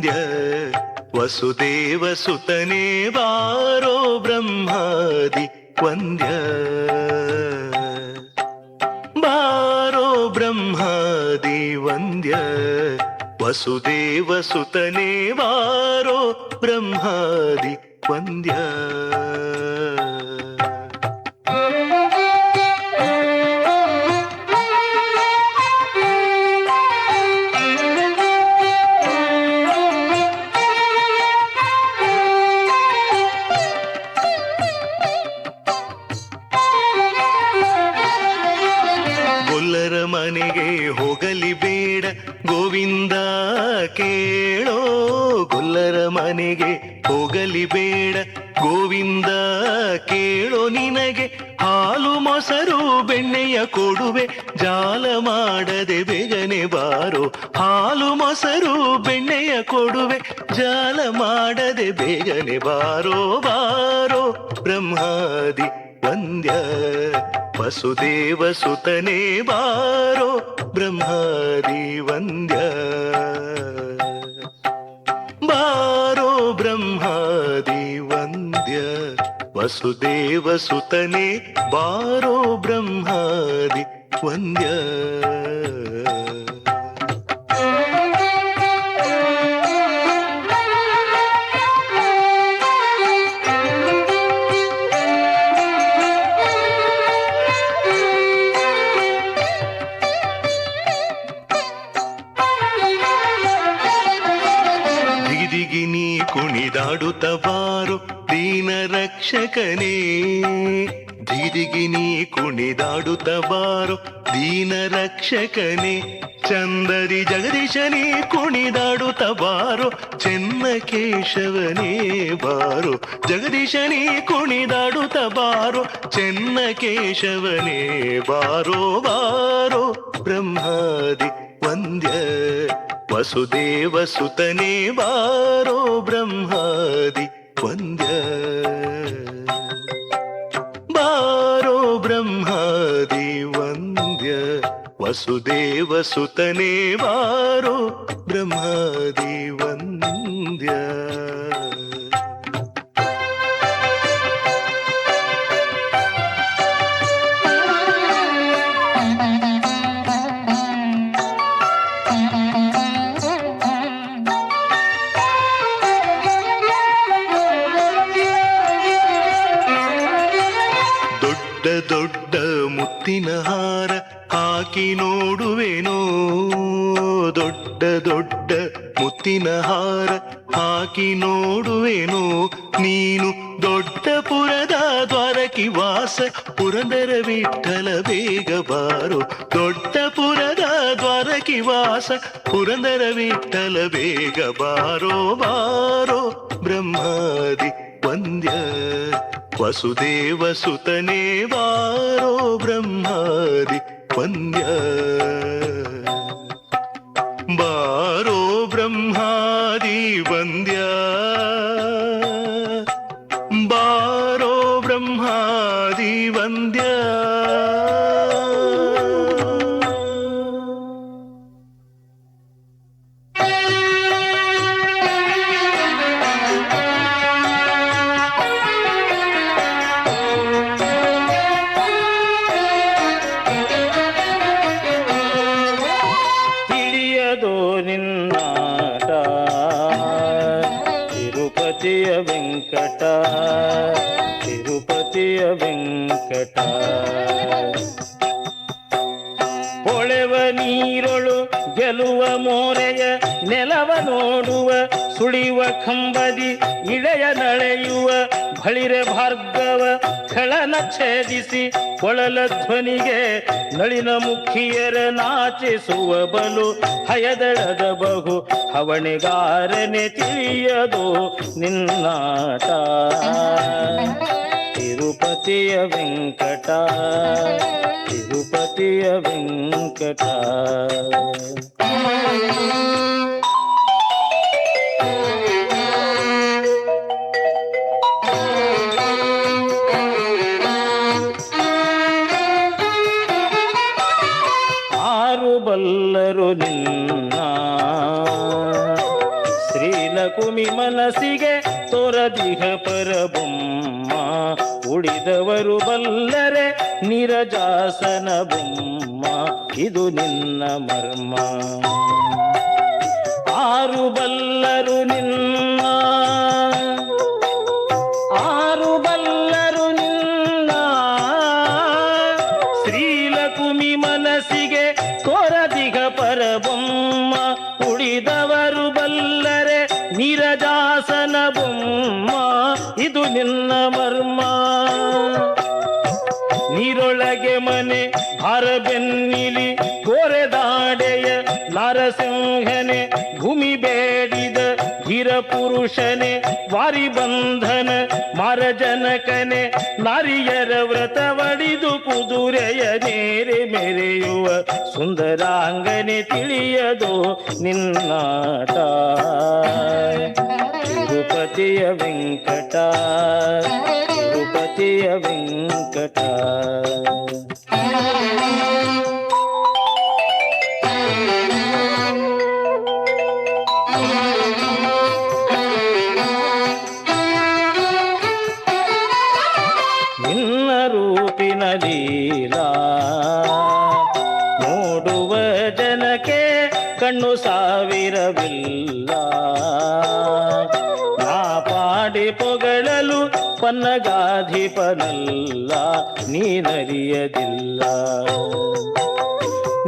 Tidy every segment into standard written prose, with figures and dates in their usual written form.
ವಂದ್ಯ ವಸುದೇವ ಸುತನೇ ಬಾರೋ ಬ್ರಹ್ಮಾದಿ ವಂದ್ಯ ಬಾರೋ ಬ್ರಹ್ಮಾದಿ ವಂದ್ಯ ವಸುದೇವ ಸುತನೇ ಬಾರೋ ಬ್ರಹ್ಮಾದಿ ವಂದ್ಯ. ಗೊಲ್ಲರ ಮನೆಗೆ ಹೋಗಲಿ ಬೇಡ ಗೋವಿಂದ ಕೇಳೋ, ಗೊಲ್ಲರ ಮನೆಗೆ ಹೋಗಲಿ ಬೇಡ ಗೋವಿಂದ ಕೇಳೋ, ನಿನಗೆ ಹಾಲು ಮೊಸರು ಬೆಣ್ಣೆಯ ಕೊಡುವೆ ಜಾಲ ಮಾಡದೆ ಬೇಗನೆ ಬಾರೋ, ಹಾಲು ಮೊಸರು ಬೆಣ್ಣೆಯ ಕೊಡುವೆ ಜಾಲ ಮಾಡದೆ ಬೇಗನೆ ಬಾರೋ ಬಾರೋ ಬ್ರಹ್ಮಾದಿ ವಂದ್ಯ ವಸುದೇವ ಸುತನೇ ಬಾರೋ ಬ್ರಹ್ಮಾದಿ ವಂದ್ಯ ಬಾರೋ ಬ್ರಹ್ಮಾದಿ ವಂದ್ಯ ವಸುದೇವ ಸುತನೇ ಬಾರೋ ಬ್ರಹ್ಮಾದಿ ವಂದ್ಯ. ದಿಗಿನಿ ಕುಣಿದಾಡುತ್ತ ಬಾರೋ ದೀನ ರಕ್ಷಕನೇ, ದಿಗಿನಿ ಕುಣಿದಾಡುತ್ತ ಬಾರೋ ದೀನ ರಕ್ಷಕನೇ, ಚಂದದಿ ಜಗದೀಶನೇ ಕುಣಿದಾಡುತ್ತ ಬಾರೋ ಚೆನ್ನ ಕೇಶವನೇ ಬಾರೋ, ಜಗದೀಶನೇ ಕುಣಿದಾಡುತ್ತ ಬಾರೋ ಚೆನ್ನ ಕೇಶವನೇ ಬಾರೋ ಬಾರೋ ಬ್ರಹ್ಮಾದಿ ವಂದ್ಯ ವಸುದೇವ ಸುತನೇ ಬಾರೋ ಬ್ರಹ್ಮಾದಿ ವಂದ್ಯ ಬಾರೋ ಬ್ರಹ್ಮಾದಿ ವಂದ್ಯ ವಸುದೇವ ಸುತನೇ ಬಾರೋ ಬ್ರಹ್ಮಾದಿ ವಂದ್ಯ. ದೊಡ್ಡ ಮುತ್ತಿನ ಹಾರ ಹಾಕಿ ನೋಡುವೆನೋ, ದೊಡ್ಡ ದೊಡ್ಡ ಮುತ್ತಿನ ಹಾರ ಹಾಕಿ ನೋಡುವೆನೋ, ನೀನು ದೊಡ್ಡಪುರದ ದ್ವಾರಕಿ ವಾಸ ಪುರಂದರ ವಿಠಲ ಬೇಗ ಬಾರೋ, ದೊಡ್ಡಪುರದ ದ್ವಾರಕಿ ವಾಸ ಪುರಂದರ ವಿಠಲ ಬೇಗ ಬಾರೋ ಬಾರೋ ಬ್ರಹ್ಮಾದಿ ವಂದ್ಯ ವಸುದೇವ ಸುತನೇ ಬಾರೋ ಬ್ರಹ್ಮಾದಿ ವಂದ್ಯ ಬಾರೋ ಬ್ರಹ್ಮಾದಿ ವಂದ್ಯ ಬಾರೋ ಬ್ರಹ್ಮಾದಿ ವಂದ್ಯ. ತಿರುಪತಿಯ ವೆಂಕಟ ತಿರುಪತಿಯ ವೆಂಕಟ, ಹೊಳೆವ ನೀರೊಳು ಗೆಲುವ ಮೋರೆಯ ನೆಲವ ನೋಡುವ, ಸುಳಿವ ಕಂಬದಿ ಇಳೆಯ ನಳೆಯುವ ಬಳಿರೆ ಭಾರ್ಗವ ಖಳನ ಛೇದಿಸಿ ಕೊಳಲ ಧ್ವನಿಗೆ ನಳಿನ ಮುಖಿಯರ ನಾಚಿಸುವ ಬಲು ಹಯದಳದ ಬಹು ಹವಣಿಗಾರನೆ ತಿಳಿಯದು ನಿನ್ನಾಟ. ತಿರುಪತಿಯ ವೆಂಕಟ ತಿರುಪತಿಯ ವೆಂಕಟ. ಬಲ್ಲರು ನಿನ್ನ ಶ್ರೀ ಕುಮಿ ಮನಸ್ಸಿಗೆ ತೋರದಿಹ ಪರಬೊಮ್ಮ ಉಳಿದವರು ಬಲ್ಲರೆ ನಿರಜಾಸನ ಬೊಮ್ಮ ಇದು ನಿನ್ನ ಮರ್ಮ ಆರು ಬಲ್ಲರು ನಿನ್ನ ಆರು ಬಲ್ಲರು ನಿನ್ನ ಶ್ರೀಲಕುಮಿ ಮನಸ್ಸಿಗೆ ತೋರದಿಗ ಪರಬೊಮ್ಮ ಉಳಿದವರು ಬಲ್ಲರೆ ನಿರಜಾಸನ ಬೊಮ್ಮ ಇದು ನಿನ್ನ ಮರ್ಮ ನೀರೊಳಗೆ ಮನೆ ಭಾರ ಬೆನ್ನಿಲಿ ಕೋರೆದಾಡೆಯ ನರಸಿಂಹನೆ ಭೂಮಿ ಬೇಡಿದ ಧೀರ ಪುರುಷನೆ ವಾರಿ ಬಂಧನ ಮಾರಜನಕನೆ ನಾರಿಯರ ವ್ರತವಡಿದು ಕುದುರೆಯ ನೇರೆ ಮೆರೆಯುವ ಸುಂದರಾಂಗನೆ ತಿಳಿಯದು ನಿನ್ನಾಟ ತಿರುಪತಿಯ ವೆಂಕಟ ತಿರುಪತಿಯ ವೆಂಕಟ ನಿನ್ನ ರೂಪಿನ ಲೀಲಾ ನೋಡುವ ಜನಕ್ಕೆ ಕಣ್ಣು ಸಾವಿರವಿಲ್ಲ ನಾ ಪಾಡಿ ಪೊಗಳಲು ಪನ್ನಗಾಧಿಪನಲ್ಲ ನೀನರಿಯದಿಲ್ಲ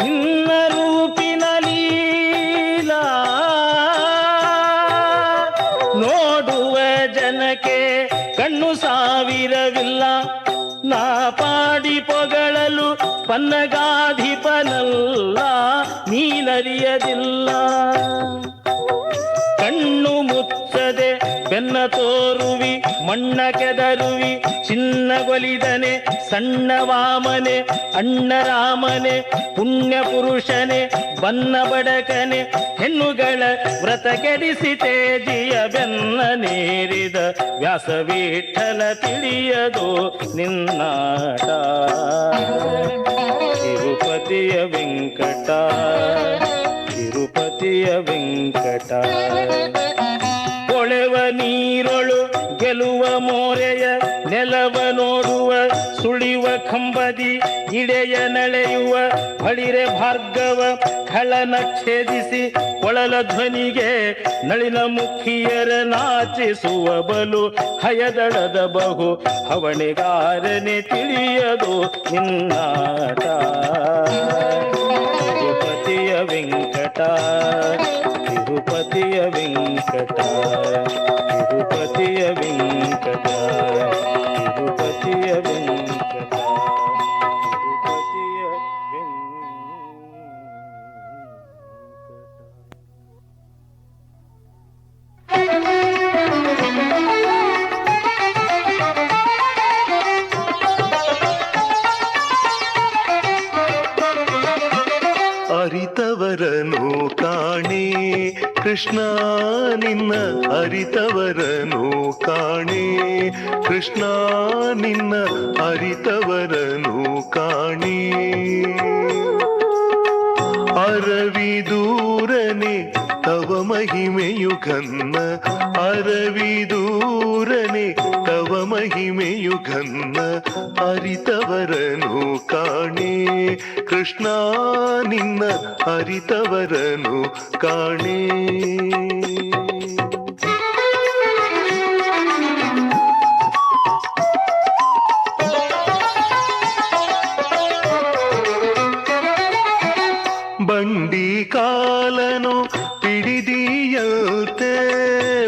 ನಿನ್ನ ರೂಪಿನ ಲೀಲಾ ನೋಡುವ ಜನಕ್ಕೆ ಕಣ್ಣು ಸಾವಿರವಿಲ್ಲ ನಾ ಪಾಡಿ ಪೊಗಳಲು ಪನ್ನಗಾಧಿಪನಲ್ಲ ನೀನರಿಯದಿಲ್ಲ ಕಣ್ಣು ಮುಚ್ಚದೆ ಬೆನ್ನ ತೋರುವಿ ಮಣ್ಣ ಕೆದರುವಿ ಚಿನ್ನಗೊಲಿದನೆ ಸಣ್ಣ ವಾಮನೆ ಅಣ್ಣ ರಾಮನೆ ಪುಣ್ಯ ಪುರುಷನೆ ಬನ್ನ ಬಡಕನೆ ಹೆಣ್ಣುಗಳ ವ್ರತ ಕೆಡಿಸಿ ತೇಜಿಯ ಬೆನ್ನ ನೇರಿದ ವ್ಯಾಸವಿಠಲ ತಿಳಿಯದು ನಿನ್ನಾಟ ತಿರುಪತಿಯ ವೆಂಕಟ ತಿರುಪತಿಯ ವೆಂಕಟ ಕೊಳೆವ ನೀರೊಳು ಗೆಲುವ ಮೋರೆಯ ನೆಲವ ನೋಡುವ ಸುಳಿವ ಕಂಬದಿ ಇಡೆಯ ನಳೆಯುವ ಬಳಿರೆ ಭಾರ್ಗವ ಖಳನ ಛೇದಿಸಿ ಕೊಳಲ ಧ್ವನಿಗೆ ನಳಿನ ಮುಖಿಯರ ನಾಚಿಸುವ ಬಲು ಹಯದಳದ ಬಹು ಹವಣಿಗಾರನೆ ತಿಳಿಯದು ನಿನ್ನಾಟ ತಿರುಪತಿಯ ವೆಂಕಟ ತಿರುಪತಿಯ ವೆಂಕಟ ತಿರುಪತಿಯ ವೆಂಕಟ ತಿರುಪತಿಯ ವೆಂಕಟ ತಿರುಪತಿಯ ಅರಿತವರನು ಕಾಣೆ ಕೃಷ್ಣ ನಿನ್ನ ಅರಿತವರನು ಕಾಣೆ ಕೃಷ್ಣ ನಿನ್ನ ಅರಿತವರನು ಕಾಣೆ ಅರವಿದೂರನೆ ತವ ಮಹಿಮೆಯು ಘನ್ನ ಅರವಿದೂರನೆ ತವ ಮಹಿಮೆಯು ಘನ್ನ ಅರಿತವರನು ಕಾಣೆ ಕೃಷ್ಣ ನಿನ್ನ ಅರಿತವರನು ಕಾಣೆ ಬಂಡಿ ಕಾಲನು ಪಿಡಿದಿಯಂತೆ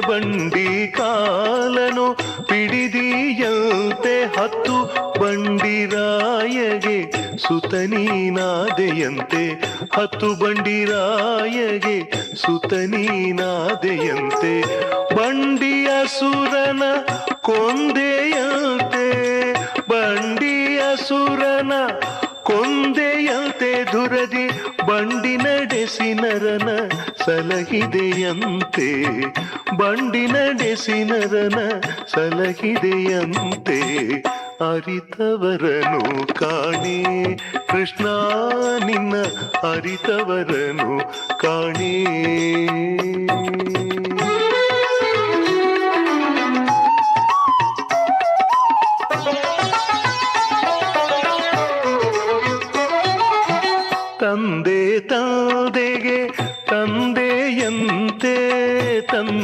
ಬಂಡಿ ಕಾಲನು ಪಿಡಿದಿಯಂತೆ ಹತ್ತು ಬಂಡಿರಾಯಗೆ ಸುತನೀನಾದೆಯಂತೆ ಹತ್ತು ಬಂಡಿರಾಯಗೆ ಸುತನೀನಾದೆಯಂತೆ ಬಂಡಿಯ ಸುರನ ಕೊಂದೆಯಂತೆ ಬಂಡಿಯ ಸುರನ ಕೊಂದೆಯಂತೆ ದುರದಿ ಬಂಡಿ ನಡೆಸಿ ನರನ ಸಲಹಿದೆಯಂತೆ ಬಂಡಿ ನಡೆಸಿ ನರನ ಸಲಹಿದೆಯಂತೆ ಅರಿತವರನು ಕಾಣೆ ಕೃಷ್ಣ ನಿನ್ನ ಅರಿತವರನು ಕಾಣೆ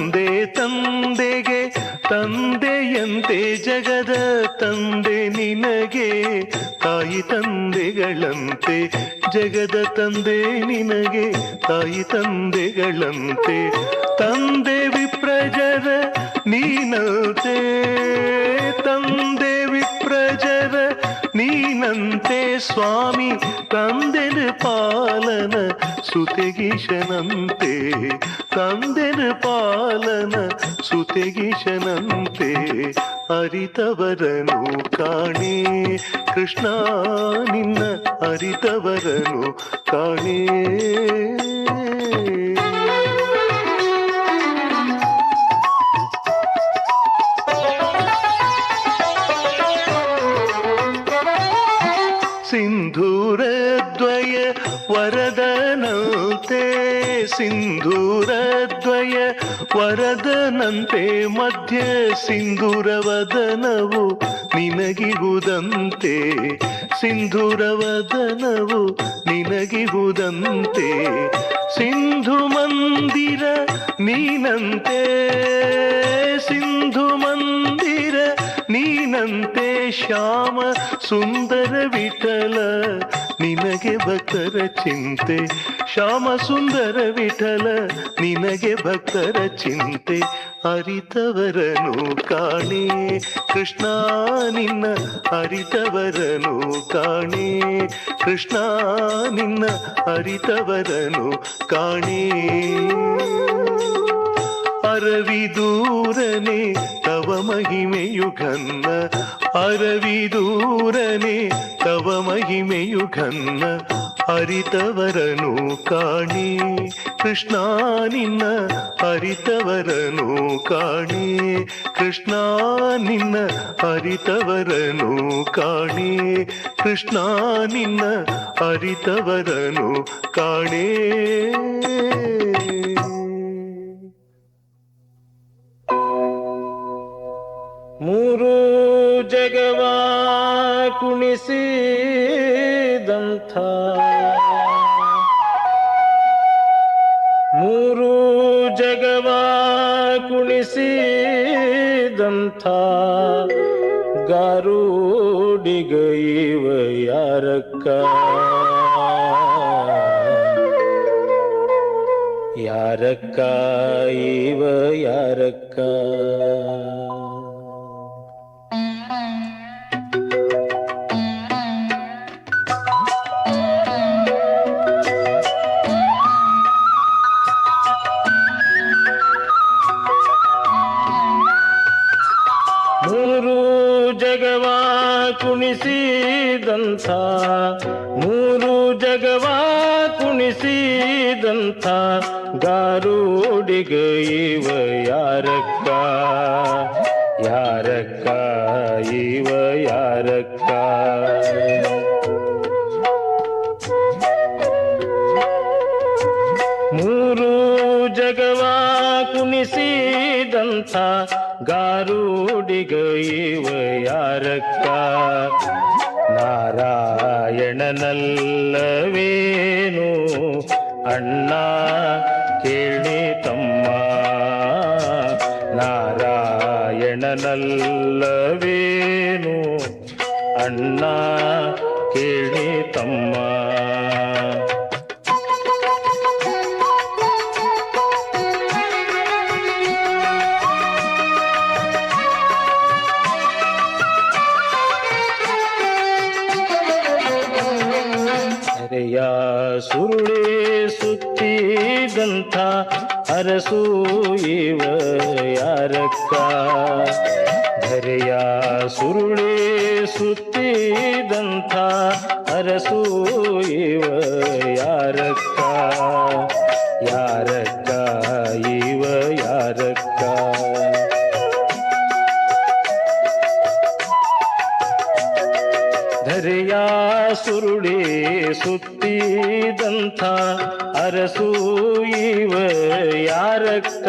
ತಂದೆ ತಂದೆಗೆ ತಂದೆಯಂತೆ ಜಗದ ತಂದೆ ನಿನಗೆ ತಾಯಿ ತಂದೆಗಳಂತೆ ಜಗದ ತಂದೆ ನಿನಗೆ ತಾಯಿ ತಂದೆಗಳಂತೆ ತಂದೆ ವಿಪ್ರಜರ ನೀನಂತೆ ತಂದೆ ವಿಪ್ರಜರ ನೀನಂತೆ ಸ್ವಾಮಿ ತಂದೆನ ಪಾಲನ ಸುತೆಗೀಶನಂತೆ ತಂದೆನ ಪಾಲನ ಸುತೆಗೀಶನಂತೆ ಅರಿತವರನು ಕಾಣೆ ಕೃಷ್ಣ ನಿನ್ನ ಅರಿತವರನು ಕಾಣೆ. ಸಿಂಧೂರದ್ವಯ ವರದನಂತೆ ಸಿಂಧೂರದ್ವಯ ವರದನಂತೆ ಮಧ್ಯ ಸಿಂಧೂರವದನವು ನಿನಗಿಹುದಂತೆ ಸಿಂಧೂರವದನವು ನಿನಗಿಹುದಂತೆ ಸಿಂಧು ಮಂದಿರ ನೀನಂತೆ ಸಿಂಧು ಮಂದಿರ ನೀನಂತೆ ಶ್ಯಾಮ ಸುಂದರ ವಿಠಲ ನಿನಗೆ ಭಕ್ತರ ಚಿಂತೆ ಶ್ಯಾಮ ಸುಂದರ ವಿಠಲ ನಿನಗೆ ಭಕ್ತರ ಚಿಂತೆ ಅರಿತವರನು ಕಾಣೆ ಕೃಷ್ಣ ನಿನ್ನ ಅರಿತವರನು ಕಾಣೆ ಕೃಷ್ಣ ನಿನ್ನ ಅರಿತವರನು ಕಾಣೆ. ಅರವಿದೂರನೆ ತವ ಮಹಿಮೆಯು ಘನ್ನ ಅರವಿದೂರನೆ ತವ ಮಹಿಮೆಯು ಘನ್ನ ಅರಿತವರನು ಕಾಣೆ ಕೃಷ್ಣ ನಿನ್ನ ಅರಿತವರನು ಕಾಣೆ ಕೃಷ್ಣ ನಿನ್ನ ಅರಿತವರನು ಕಾಣೆ ಕೃಷ್ಣ ನಿನ್ನ ಅರಿತವರನು ಕಾಣೆ. ಮೂರು ಜಗವಾ ಕುಣಿಸಿದಂಥ ಮೂರು ಜಗವಾ ಕುಣಿಸಿದಂಥ ಗಾರುಡಿಗ ಇವ ಯಾರಕ್ಕ ಯಾರಕ್ಕ ಇವ ಯಾರಕ್ಕ. ಮೂರು ಜಗವಾ ಕುಣಿಸಿದಂಥ ಮೂರು ಜಗವಾ ಕುಣಿಸಿದಂಥ ಗಾರುಡಿಗ ಇವ ಯಾರಕ್ಕ ಯಾರಕ್ಕ ಇವ ಯಾರಕ್ಕ. ಮೂರು ಜಗವಾ ಕುಣಿಸಿದಂಥ ಗಾರುಡಿಗ ಇವ ಯಾರಕ್ಕ ನಾರಾಯಣನಲ್ಲವೇನು ಅಣ್ಣ ಕೇಳಿ ತಮ್ಮ ನಾರಾಯಣನಲ್ಲವೇನು ಅಣ್ಣ ಕೇಳಿ ತಮ್ಮ. ಧರೆಯ ಸುರುಳಿ ಸುತ್ತಿದಂಥ ಅರಸು ಇವ ಯಾರಕ್ಕ ಧರೆಯ ಸುರುಳಿ ಸುತ್ತಿದಂಥ ಅರಸು ಇವ ಯಾರಕ್ಕ ಯಾರಕ್ಕ ಇವ ಯಾರಕ್ಕ. ಧರೆಯ ಸುರುಳಿ ಸುತ್ತಿದಂಥ ಅರಸು ಇವ ಯಾರಕ್ಕ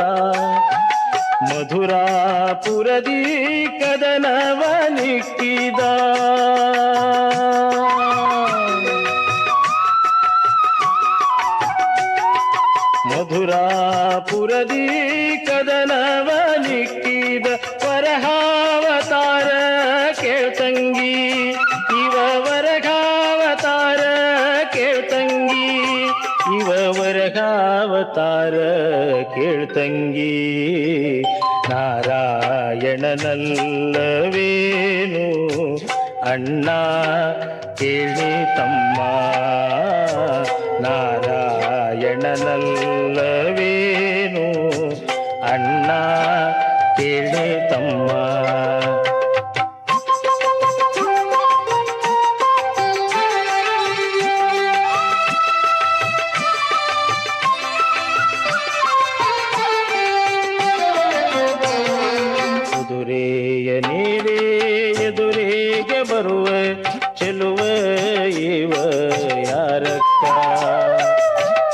ಮಧುರಾಪುರದಿ ಕದನವ ನಿಕ್ಕಿದ ಮಧುರಾಪುರದಿ ಕದನ ಅವತಾರ ಕೇಳ್ತಂಗಿ ನಾರಾಯಣನಲ್ಲವೇನು ಅಣ್ಣ ಕೇಳಿ ತಮ್ಮ ನಾರಾಯಣನಲ್ಲವೇನು ಅಣ್ಣ ಕೇಳಿ ತಮ್ಮ ಕುದುರೆಯ ನೀರೇ ಎದುರಿಗೆ ಬರುವ ಚೆಲುವ ಇವ ಯಾರಕ್ಕ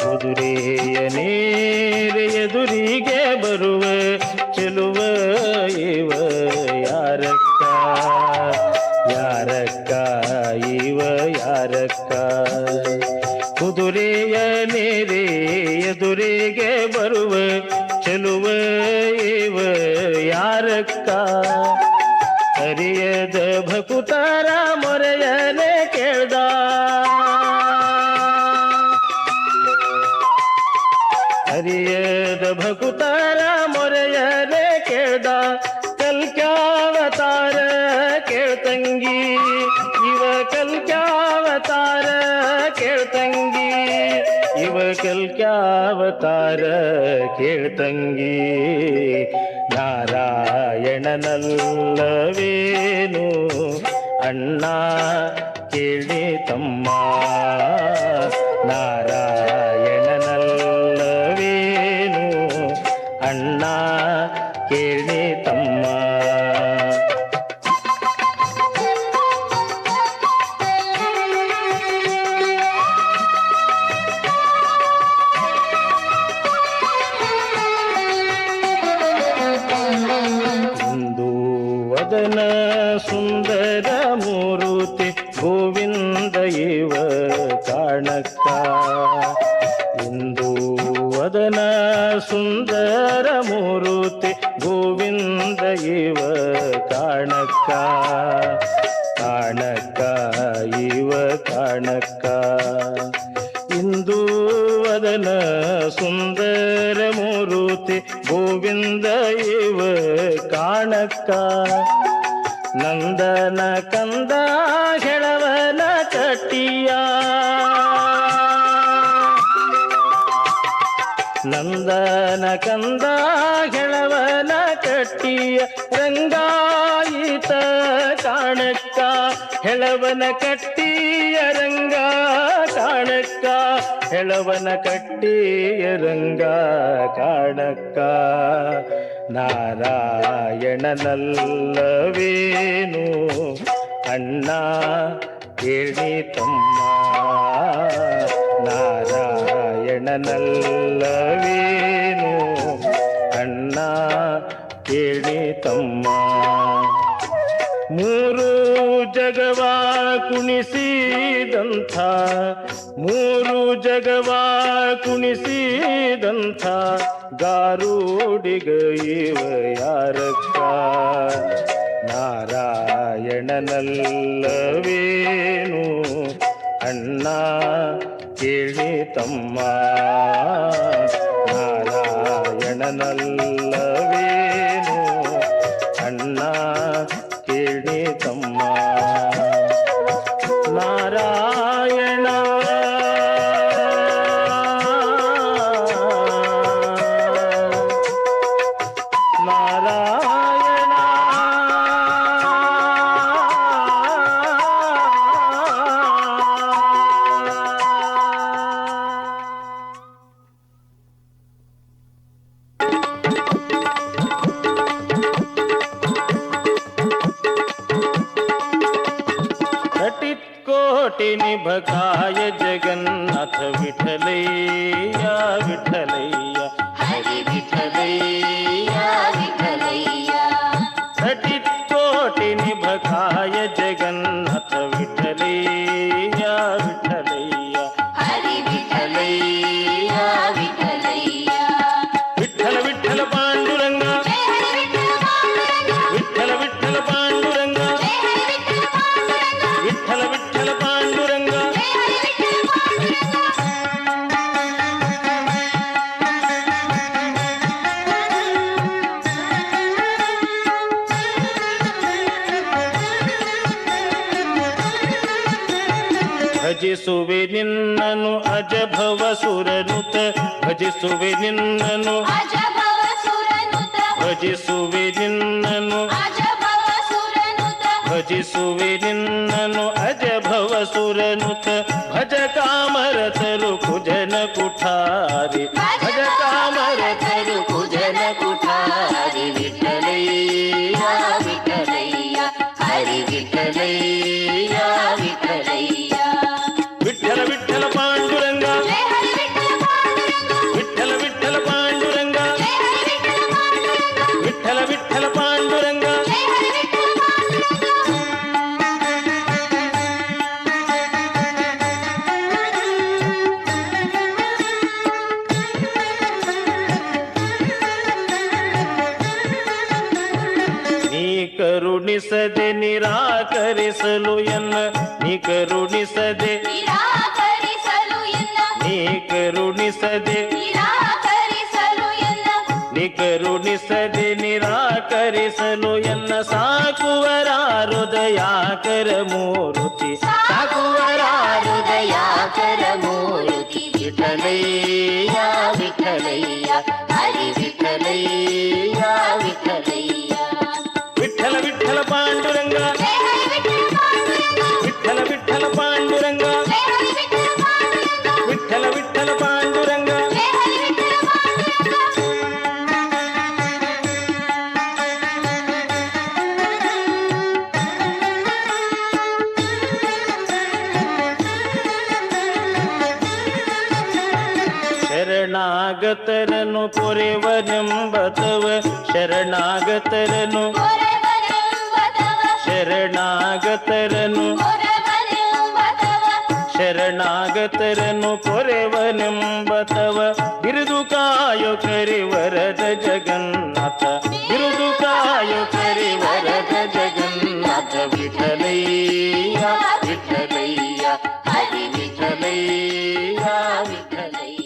ಕುದುರೆಯ ನೀರೇ ಎದುರಿಗೆ ಬರುವ ಚೆಲುವ ಇವ ಯಾರಕ್ಕ ಯಾರಕ್ಕ ಇವ ಯಾರಕ್ಕ ಕುದುರೆಯ ನೀರೇ ಎದುರಿಗೆ ಬರುವ ಚೆಲುವ ಇವ ಯಾರಕ್ಕ ಹರಿಯದ ಭಕುತರ ಮೊರೆಯನೆ ಕೇಳ್ದ ಹರಿಯದ ಭಕುತರ ಮೊರೆಯನೆ ಕೇಳ್ದ ಕಲ್ಕ್ಯಾವತಾರ ಕೇಳ್ತಂಗಿ ಇವ ಕಲ್ಕ್ಯಾವತಾರ ಕೇಳ್ತಂಗಿ ಇವ ಕಲ್ಕ್ಯಾವತಾರ ಕೇಳ್ತಂಗಿ ನಾರಾಯಣನಲ್ಲವೇನು ಅಣ್ಣ ಕೇಳಿ ತಮ್ಮ ನಾರಾಯಣನಲ್ಲವೇನು ಅಣ್ಣ ಕೇಳಿ ತಮ್ಮ ವದನ ಸುಂದರ ಮೂರುತಿ ಗೋವಿಂದ ಇವ ಕಾಣಕ್ಕ ಇಂದು ವದನ ಸುಂದರ ಮೂರುತಿ ಗೋವಿಂದ ಇವ ಕಾಣಕ್ಕ ಕಾಣಕ್ಕ ಇವ ಕಾಣಕ್ಕ ಇಂದು ವದನ ಸುಂದರ ಮೂರುತಿ ಗೋವಿಂದ ಇವ ಕಾಣಕ್ಕ ನಂದನ ಕಂದ ಹೆಳವನ ಕಟ್ಟಿಯ ನಂದನ ಕಂದ ಹೆಳವನ ಕಟ್ಟಿಯ ರಂಗಾಯಿತ ಕಾಣಕ್ಕ ಹೆಳವನ ಕಟ್ಟಿಯ ರಂಗ ಕಾಣಕ್ಕ ಹೆಳವನ ಕಟ್ಟಿಯ ರಂಗ ಕಾಣಕ್ಕ ನಾರಾಯಣನಲ್ಲವೇನು ಅಣ್ಣ ಕೇಳಿ ತಮ್ಮ ನಾರಾಯಣನಲ್ಲವೇನು ಅಣ್ಣ ಕೇಳಿ ತಮ್ಮ ಮೂರು ಜಗವಾ ಕುಣಿಸಿದಂಥ ಮೂರು ಜಗವಾ ಕುಣಿಸಿದಂಥ ಗಾರುಡಿಗ ಇವ ಯಾರಕ್ಕ ನಾರಾಯಣನಲ್ಲವೇನು ಅಣ್ಣ ಕೇಳಿ ತಮ್ಮ ನಾರಾಯಣನಲ್ಲವೇನು ಅಣ್ಣ ಕೇಳಿ ತಮ್ಮ ನಾರಾಯಣ ನಾರಾಯಣ कोटि निभकाय जगन्नाथ विठलैया विठलैया हरि विठलैया विठलैया घटित कोटि निभकाय जगन्नाथ विठलैया विठलैया हरि विठलैया विठलैया विठल विठल पांडुरंग विठल विठल पांडुरंग विठल विठल पांडुरंग ಭಜಿಸುವೆ ನಿನ್ನನು ಅಜಭವ ಸುರನುತ ಭಜಿಸುವೆ ನಿನ್ನನು ಅಜಭವ ಸುರನುತ ಭಜಿಸುವೆ ನಿನ್ನನು ಅಜಭವ ಸುರನುತ ಭಜಿಸುವೆ ನಿನ್ನನು ಅಜಭವ ಸುರನುತ ಭಜ ಕಾಮರತರು ಕುಜನ ಕುಠಾರಿ ಭಜ ಕಾಮರತರು ಕುಜನ ಕುಠಾರಿ ವಿಠಲಯ್ಯ ವಿಠಲಯ್ಯ ಹರಿ ವಿಠಲಯ್ಯ ವಿಠಲಯ್ಯ ವಿಠಲ ವಿಠಲ ಪಾಂಡುರಂಗ ಜಯ ಹರಿ ವಿಠಲ ಪಾಂಡುರಂಗ ವಿಠಲ ವಿಠಲ ಪಾಂಡುರಂಗ ಜಯ ಹರಿ ವಿಠಲ ಪಾಂಡುರಂಗ ವಿಠಲ ವಿಠಲ ಪಾಂಡುರಂಗ ಜಯ ಹರಿ ವಿಠಲ ನೀ ಕರುಣಿಸದೆ ನಿರಾಕರಿಸಲು ಎನ್ನ ನೀ ಕರುಣಿಸದೆ ನಿರಾಕರಿಸಲು ಎನ್ನ ನೀ ಕರುಣಿಸದೆ ನಿರಾಕರಿಸಲು ಎನ್ನ ನೀ ಕರುಣಿಸದೆ ನಿರಾಕರಿಸಲು ಎನ್ನ ಸಾಕುವರ ಹೃದಯಾಕರ ಮೂರುತಿ ಸಾಕುವರ ಹೃದಯಾಕರ ಮೂರುತಿ ವಿಠಲಯ್ಯ ವಿಠಲಯ್ಯ ಹರಿ ವಿಠಲಯ್ಯ ವಿಠಲಯ್ಯ ವಿಠಲ ವಿಠಲ ಪಾಂಡುರಂಗ ಜಯ ಹರಿ ವಿಠಲ ಪಾಂಡುರಂಗ ವಿಠಲ ವಿಠಲ ಪಾಂಡುರಂಗ ಜಯ ಹರಿ ವಿಠಲ ಪಾಂಡುರಂಗ ವಿಠಲ ವಿಠಲ ಪಾಂಡುರಂಗ ಜಯ ಹರಿ ವಿಠಲ ಪಾಂಡುರಂಗ ಶರಣಾಗತರನು ಪೊರೆವನೆಂಬತವ ಶರಣಾಗತರನು ಕೊರವನೆಂಬತವ ಶರಣಾಗತರನು ಕೊರವನೆಂಬತವ ಶರಣಾಗತರನು ಪೊರೆವನೆಂಬತವ ಬಿರುದು ಕಾಯೋ ಕರಿವರದ ಜಗನ್ನಾಥ ಬಿರುದು ಕಾಯೋ ಕರಿವರದ ಜಗನ್ನಾಥ ವಿಠಲಯ್ಯ ವಿಠಲಯ್ಯ ಹರಿ ವಿಠಲಯ್ಯ ವಿಠಲಯ್ಯ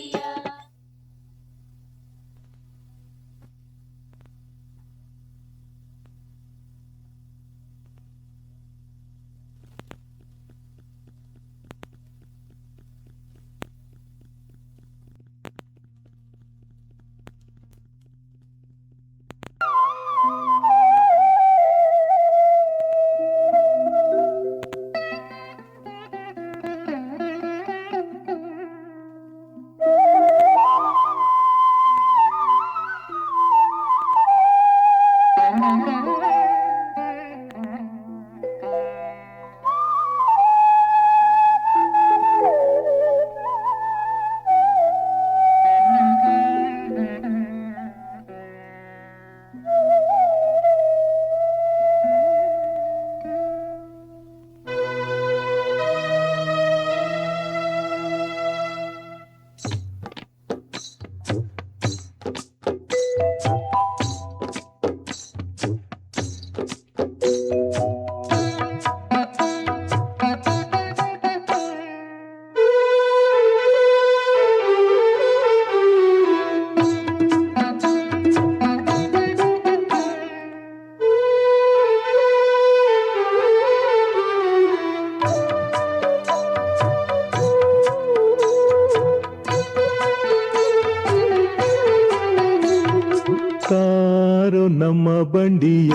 ತಾರೋ ನಮ್ಮ ಬಂಡಿಯ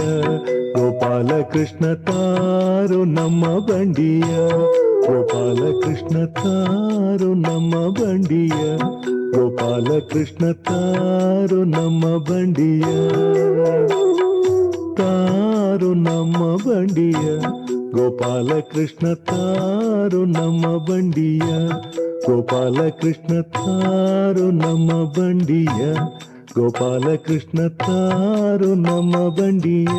ಗೋಪಾಲ ಕೃಷ್ಣ ತಾರೋ ನಮ್ಮ ಬಂಡಿಯ ಗೋಪಾಲ ಕೃಷ್ಣ ತಾರೋ ನಮ್ಮ ಬಂಡಿಯ ಗೋಪಾಲ ಕೃಷ್ಣ ತಾರೋ ನಮ್ಮ ಬಂಡಿಯ ತಾರೋ ನಮ್ಮ ಬಂಡಿಯ ಗೋಪಾಲ ಕೃಷ್ಣ ತಾರೋ ನಮ್ಮ ಬಂಡಿಯ ಗೋಪಾಲ ಕೃಷ್ಣ ತಾರೋ ನಮ್ಮ ಬಂಡಿಯ ಗೋಪಾಲ ಕೃಷ್ಣ ತಾರೋ ನಮ್ಮ ಬಂಡಿಯ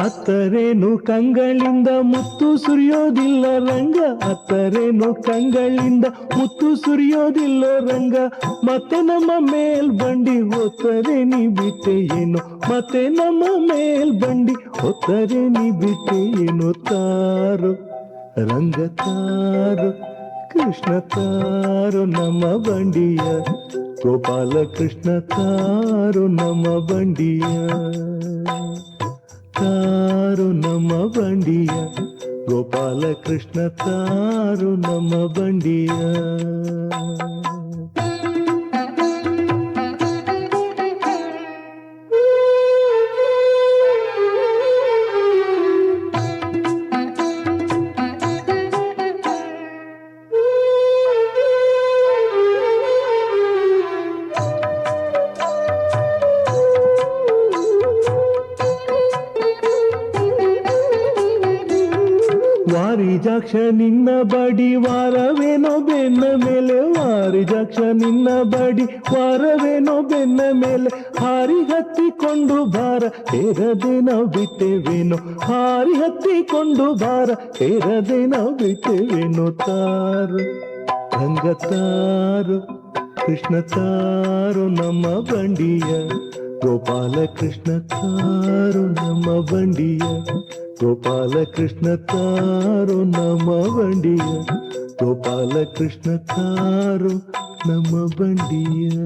ಅತ್ತ ಅತ್ತರೇನು ಕಂಗಳಿಂದ ಮುತ್ತು ಸುರಿಯೋದಿಲ್ಲ ರಂಗ, ಅತ್ತರೇನು ಕಂಗಳಿಂದ ಮುತ್ತು ಸುರಿಯೋದಿಲ್ಲ ರಂಗ. ಮತ್ತೆ ನಮ್ಮ ಮೇಲ್ ಬಂಡಿ ಹೊತ್ತರೆ ನೀ ಬಿಟ್ಟೆ ಏನು, ಮತ್ತೆ ನಮ್ಮ ಮೇಲ್ ಬಂಡಿ ಹೊತ್ತರೆ ನೀ ಬಿಟ್ಟೆ ಏನು. ತಾರು ರಂಗ ತಾರು ಕೃಷ್ಣ ತಾರು ನಮ್ಮ ಬಂಡಿಯ, ಗೋಪಾಲ ಕೃಷ್ಣ ತಾರು ನಮ್ಮ ಬಂಡಿಯ. ತಾರು ನಮ್ಮ ಬಂಡಿಯ, ಗೋಪಾಲ ಕೃಷ್ಣ ತಾರು ನಮ್ಮ ಬಂಡಿಯ. ವಾರಿಜಾಕ್ಷ ನಿನ್ನ ಬಡಿ ವಾರವೇನೋ ಬೆನ್ನ ಮೇಲೆ, ವಾರಿಜಾಕ್ಷ ನಿನ್ನ ಬಡಿ ವಾರವೇನೋ ಬೆನ್ನ ಮೇಲೆ. ಹಾರಿ ಹತ್ತಿಕೊಂಡು ಭಾರ ಹೇರದೆ ನಾವು ಬಿಟ್ಟೆವೇನೋ, ಹಾರಿ ಹತ್ತಿಕೊಂಡು ಭಾರ ಹೇರದೆ ನಾವು ಬಿಟ್ಟೆವೇನೋ. ತಾರು ರಂಗ ತಾರು ಕೃಷ್ಣ ತಾರು ನಮ್ಮ ಬಂಡಿಯ, ಗೋಪಾಲ ಕೃಷ್ಣ ತಾರು ನಮ್ಮ ಬಂಡಿಯ. ಗೋಪಾಲ ಕೃಷ್ಣ ತಾರು ನಮ್ಮ ಬಂಡಿಯ, ಗೋಪಾಲ ಕೃಷ್ಣ ತಾರು ನಮ್ಮ ಬಂಡಿಯ.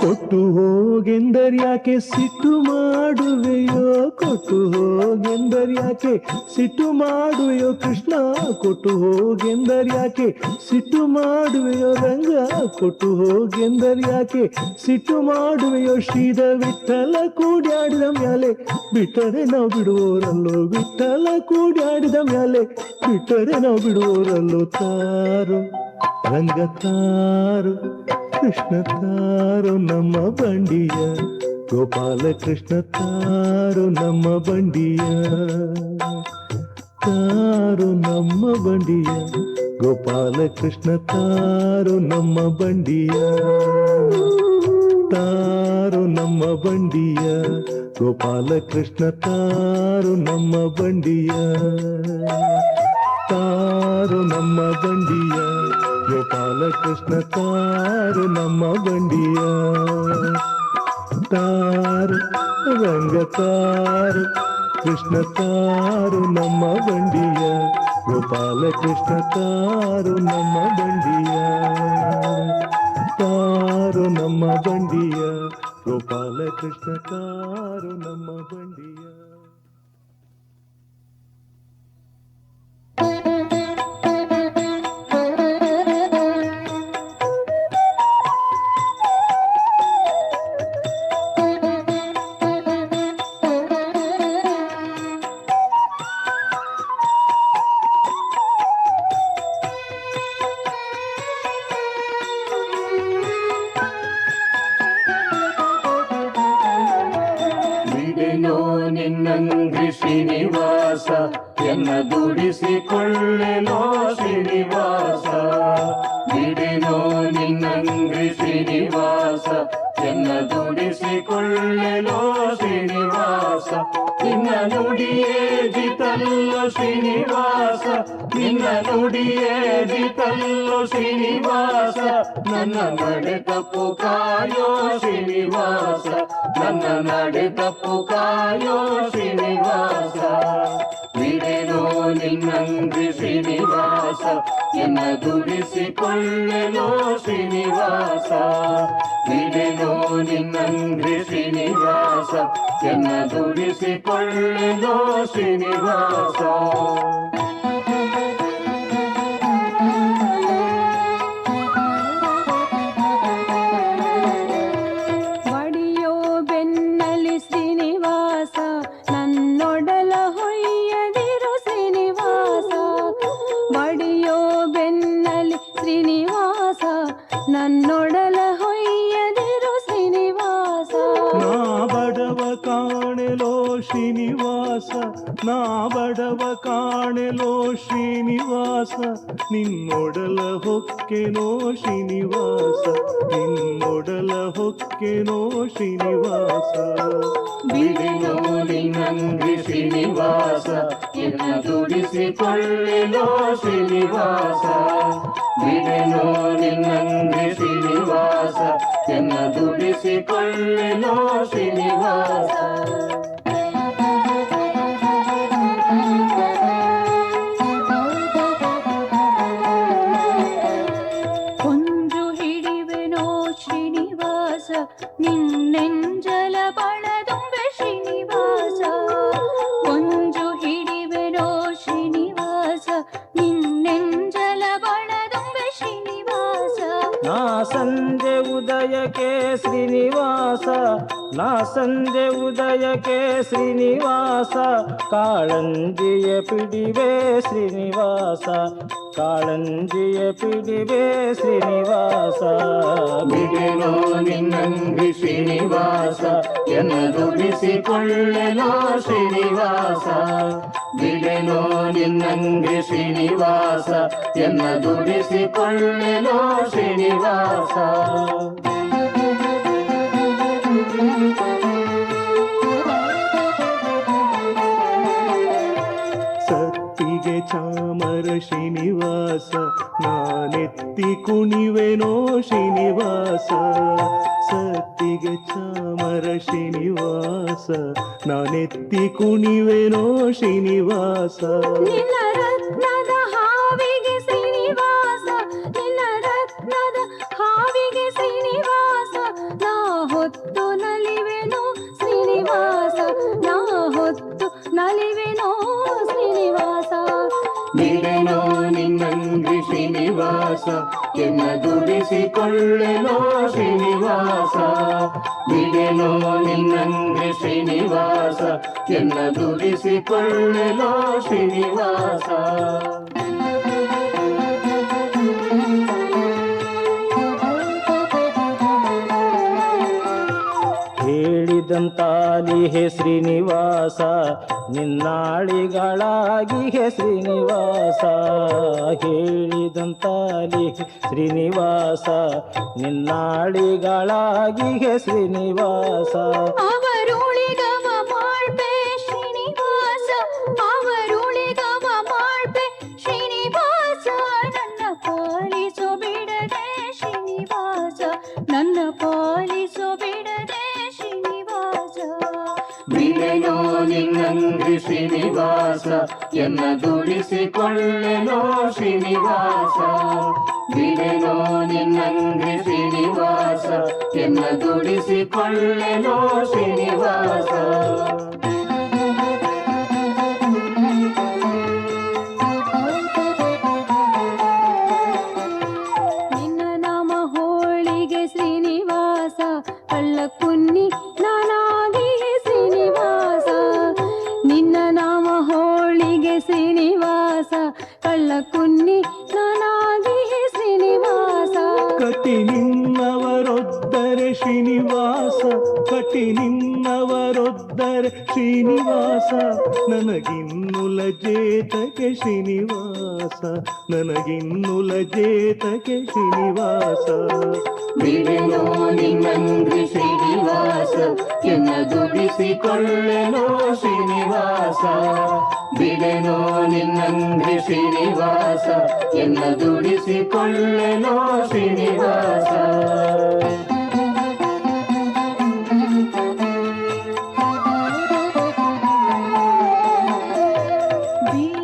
ಕೊಟ್ಟು ಹೋಗೆಂದರ್ಯಾಕೆ ಸಿಟ್ಟು ಮಾಡುವೆಯೋ, ಕೊಟ್ಟು ಹೋಗೆಂದರ್ಯಾಕೆ ಸಿಟ್ಟು ಮಾಡುವೆಯೋ ಕೃಷ್ಣ, ಕೊಟ್ಟು ಹೋಗೆಂದರ್ಯಾಕೆ ಸಿಟ್ಟು ಮಾಡುವೆಯೋ ರಂಗ, ಕೊಟ್ಟು ಹೋಗೆಂದರ್ಯಾಕೆ ಸಿಟ್ಟು ಮಾಡುವೆಯೋ. ಶ್ರೀದ ವಿಠಲ ಕೂಡ್ಯಾಡಿದ ಮ್ಯಾಲೆ ಬಿಟ್ಟರೆ ನಾವು ಬಿಡುವೋರಲ್ಲೋ, ವಿಠಲ ಕೂಡ್ಯಾಡಿದ ಮ್ಯಾಲೆ ಬಿಟ್ಟರೆ ನಾವು ಬಿಡುವೋರಲ್ಲೋ. ತಾರು ರಂಗ ತಾರು ಕೃಷ್ಣ ತಾರು ನಮ್ಮ ಬಂಡಿಯ, ಗೋಪಾಲ ಕೃಷ್ಣ ತಾರು ನಮ್ಮ ಬಂಡಿಯ. ತಾರು ನಮ್ಮ ಬಂಡಿಯ, ಗೋಪಾಲ ಕೃಷ್ಣ ತಾರು ನಮ್ಮ ಬಂಡಿಯ. ತಾರು ನಮ್ಮ ಬಂಡಿಯ, ಗೋಪಾಲ ಕೃಷ್ಣ ತಾರು ನಮ್ಮ ಬಂಡಿಯ. ತಾರು ನಮ್ಮ ಬಂಡಿಯ, ಗೋಪಾಲ ಕೃಷ್ಣ ತಾರು ನಮ್ಮ ಬಂಡಿಯ. ತಾರು ರಂಗ ತಾರು ಕೃಷ್ಣ ತಾರು ನಮ್ಮ ಬಂಡಿಯ, ಗೋಪಾಲ ಕೃಷ್ಣ ತಾರು ನಮ್ಮ ಬಂಡಿಯ. ತಾರು ನಮ್ಮ ಬಂಡಿಯ, ಗೋಪಾಲ ಕೃಷ್ಣ ತಾರು ನಮ್ಮ ಬಂಡಿಯ. ನಿನ್ನಂಗ್ರಿ ಶ್ರೀನಿವಾಸ ಎನ್ನ ದುಡಿಸಿಕೊಳ್ಳೆಲೋ ಶ್ರೀನಿವಾಸ, ಬಿಡೆನೋ ನಿನ್ನಂಗ್ರಿ ಶ್ರೀನಿವಾಸ ಎನ್ನ ದುಡಿಸಿಕೊಳ್ಳೆಲೋ ಶ್ರೀನಿವಾಸ. ನಿನ್ನ ನುಡಿಯೇ ಜಿತಲ್ಲೋ ಶ್ರೀನಿವಾಸ, ನಿನ್ನ ನುಡಿಯೇ ಜಿತಲ್ಲೋ ಶ್ರೀನಿವಾಸ. ನನ್ನ ನಡೆ ತಪ್ಪು ಕಾಯೋ ಶ್ರೀನಿವಾಸ, ನನ್ನ ನಡೆ ತಪ್ಪು ಕಾಯೋ ಶ್ರೀನಿವಾಸ. ಬಿಡೆನೋ ನಿನ್ನಂಗ್ರಿ ಶ್ರೀನಿವಾಸ ಎನ್ನ ದುಡಿಸಿಕೊಳ್ಳೆಲೋ ಶ್ರೀನಿವಾಸ, ಬಿಡೆನೋ ನಿನ್ನಂಗ್ರಿ ಶ್ರೀನಿವಾಸ ಎನ್ನ ದುಡಿಸಿಕೊಳ್ಳೆಲೋ ಶ್ರೀನಿವಾಸ. ಬಡಿಯೋ ಬೆನ್ನಲಿ ಶ್ರೀನಿವಾಸ ನನ್ನೊಡಲ ಹೊಯ್ಯದಿರು ಶ್ರೀನಿವಾಸ, ಬಡಿಯೋ ಬೆನ್ನಲಿ ಶ್ರೀನಿವಾಸ ನನ್ನೊಡಲ ಹೊಯ್ಯದಿರು ಶ್ರೀನಿವಾಸ. ನಾ ಬಡವ ಕಾಣ ನಾ ಬಡವ ಕಾಣೆಲೋ ಶ್ರೀನಿವಾಸ ನಿನ್ನೊಡಲ ಹೊಕ್ಕೆನೋ ಶ್ರೀನಿವಾಸ ನಿನ್ನೊಡಲ ಹೊಕ್ಕೆನೋ ಶ್ರೀನಿವಾಸ ಬಿಡೆನೋ ನಿನ್ನಂಗ್ರಿ ಶ್ರೀನಿವಾಸ ಎನ್ನ ದುಡಿಸಿಕೊಳ್ಳೆನೋ ಶ್ರೀನಿವಾಸ ಬಿಡೆನೋ ನಿನ್ನಂಗ್ರಿ ಶ್ರೀನಿವಾಸ ಎನ್ನ ದುಡಿಸಿಕೊಳ್ಳೆನೋ ಶ್ರೀನಿವಾಸ ಕೊಂಜು ಹಿಡಿವೆನೋ ಶ್ರೀನಿವಾಸ ನಿನ್ನೆಂಜಲ ಬಣದುಂಬೆ ಶ್ರೀನಿವಾಸ ಕೊಂಜು ಹಿಡಿವೆನೋ ಶ್ರೀನಿವಾಸ ನಿನ್ನೆಂಜಲ ಬಣದುಂಬೆ ಶ್ರೀನಿವಾಸ ನಾ ಸಂಜೆ ಉದಯಕ್ಕೆ ಶ್ರೀನಿವಾಸ ನಾ ಸಂಜೆ ಉದಯಕ್ಕೆ ಶ್ರೀನಿವಾಸ ಕಾಳಂಜಿಯ ಪಿಡಿವೆ ಶ್ರೀನಿವಾಸ ಕಾಳಂಜಿಯ ಪಿಡಿವೆ ಶ್ರೀನಿವಾಸ ಬಿಡೆನೋ ನಿನ್ನಂಗ್ರಿ ಶ್ರೀನಿವಾಸ ಎನ್ನ ದುಡಿಸಿಕೊಳ್ಳೆನೋ ಶ್ರೀನಿವಾಸ ಬಿಡೆನೋ ನಿನ್ನಂಗ್ರಿ ಶ್ರೀನಿವಾಸ ಎನ್ನ ದುಡಿಸಿಕೊಳ್ಳೆನೋ ಶ್ರೀನಿವಾಸ ಸತ್ತಿಗೆ ಚಾಮರ ಶ್ರೀನಿವಾಸ ನಾನೆತ್ತಿ ಕುಣಿವೆನೋ ಶ್ರೀನಿವಾಸ ಸತ್ತಿಗೆ ಚಾಮರ ಶ್ರೀನಿವಾಸ ನಾನೆತ್ತಿ ಕುಣಿವೆನೋ ಶ್ರೀನಿವಾಸ ನಿನ್ನ ರತ್ನದ ಹಾವಿಗೆ ಶ್ರೀನಿವಾಸ ನಿನ್ನ ರತ್ನದ ಹಾವಿಗೆ ಶ್ರೀನಿವಾಸ ನಾ ಹೊತ್ತು ನಲಿವೆನೋ ಶ್ರೀನಿವಾಸ ನಾ ಹೊತ್ತು ನಲಿವೆನೋ ಶ್ರೀನಿವಾಸ ಬಿಡೆನೋ ನಿನ್ನಂಗ್ರಿ ಶ್ರೀನಿವಾಸ ಎನ್ನ ದುಡಿಸಿಕೊಳ್ಳೆನೋ ಶ್ರೀನಿವಾಸ ಬಿಡೆನೋ ನಿನ್ನಂಗ್ರಿ ಶ್ರೀನಿವಾಸ ಎನ್ನ ದುಡಿಸಿಕೊಳ್ಳೆನೋ ಶ್ರೀನಿವಾಸ ಹೇಳಿದಂತಾಲಿ ಹೇ ಶ್ರೀನಿವಾಸ ನಿನ್ನಾಳಿಗಳಾಗಿ ಹೇ ಶ್ರೀನಿವಾಸ ಹೇಳಿದಂತಾಲಿ ಹೇ ಶ್ರೀನಿವಾಸ ನಿನ್ನಾಳಿಗಳಾಗಿ ಹೇ ಶ್ರೀನಿವಾಸ ಅವರುಳಿಗವ ಮಾಡ್ಬೆ ಶ್ರೀನಿವಾಸ ಅವರುಳಿಗವ ಮಾಡ್ಬೆ ಶ್ರೀನಿವಾಸ ನನ್ನ ಪಾಲಿಸೋ ಬಿಡದೆ ಶ್ರೀನಿವಾಸ ನನ್ನ ಪಾಲಿಸೋ ಬಿಡದೆ ಶ್ರೀನಿವಾಸ ಬಿಡೆನೋ ನಿನ್ನಂಗ್ರಿ ಶ್ರೀನಿವಾಸ ಎನ್ನ ದುಡಿಸಿಕೊಳ್ಳೆನೋ ಶ್ರೀನಿವಾಸ ಬಿಡೆನೋ ನಿನ್ನಂಗ್ರಿ ಶ್ರೀನಿವಾಸ ಎನ್ನ ದುಡಿಸಿಕೊಳ್ಳೆನೋ ಶ್ರೀನಿವಾಸ ನಿನ್ನ ನಾಮ ಹೋಳಿಗೆ ಶ್ರೀನಿವಾಸ ಕಳ್ಳ ಕುನ್ನಿ ನಾನಾಗಿ ಶ್ರೀನಿವಾಸ ನಿನ್ನ ನಾಮ ಹೋಳಿಗೆ ಶ್ರೀನಿವಾಸ ಕಳ್ಳ ಕುನ್ನಿ ನಾನಾಗಿ ಶ್ರೀನಿವಾಸ ಕಟಿ ನಿನ್ನವರೊದ್ದರೆ ಶ್ರೀನಿವಾಸ ಕಟಿ ನಿನ್ನವರೊದ್ದರೆ ಶ್ರೀನಿವಾಸ ನನಗಿನ್ನು ಲಜೇತಕ್ಕೆ ಶ್ರೀನಿವಾಸ ನನಗಿನ್ನು ಲಜೇತಕ್ಕೆ ಶ್ರೀನಿವಾಸ ಬಿಡೆನೋ ನಿನ್ನಂಗ್ರಿ ಶ್ರೀನಿವಾಸ ಎನ್ನ ದುಡಿಸಿಕೊಳ್ಳೆನೋ ಶ್ರೀನಿವಾಸ ಬಿಡೆನೋ ನಿನ್ನಂಗ್ರಿ ಶ್ರೀನಿವಾಸ ಎನ್ನ ದುಡಿಸಿಕೊಳ್ಳೆನೋ ಶ್ರೀನಿವಾಸ